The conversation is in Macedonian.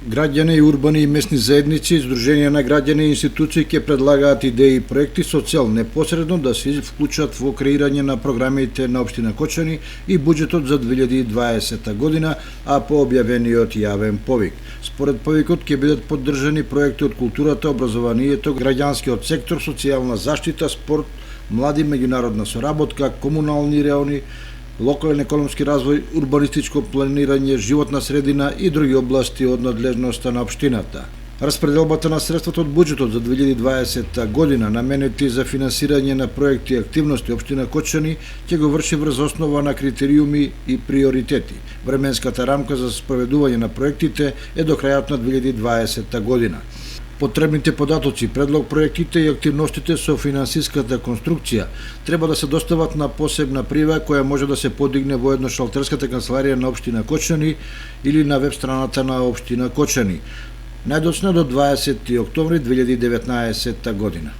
Граѓани, урбани и месни заедници, Сдруженија на граѓани и институции ќе предлагаат идеи и проекти со цел непосредно да се вклучат во креирање на програмите на општина Кочани и буџетот за 2020 година, а по објавениот јавен повик. Според повикот ќе бидат поддржани проекти од културата, образованието, граѓанскиот сектор, социјална заштита, спорт, млади, меѓународна соработка, комунални реони, локален економски развој, урбанистичко планирање, животна средина и други области од надлежноста на општината. Распределбата на средствата од буџетот за 2020 година наменети за финансирање на проекти и активности општина Кочани ќе го врши врз основа на критериуми и приоритети. Временската рамка за спроведување на проектите е до крајот на 2020 година. Потребните податоци, предлог проектите и активностите со финансиската конструкција треба да се достават на посебна прива која може да се подигне во едношалтерската канцеларија на општина Кочани или на веб страната на општина Кочани, најдоцна до 20 октомври 2019 година.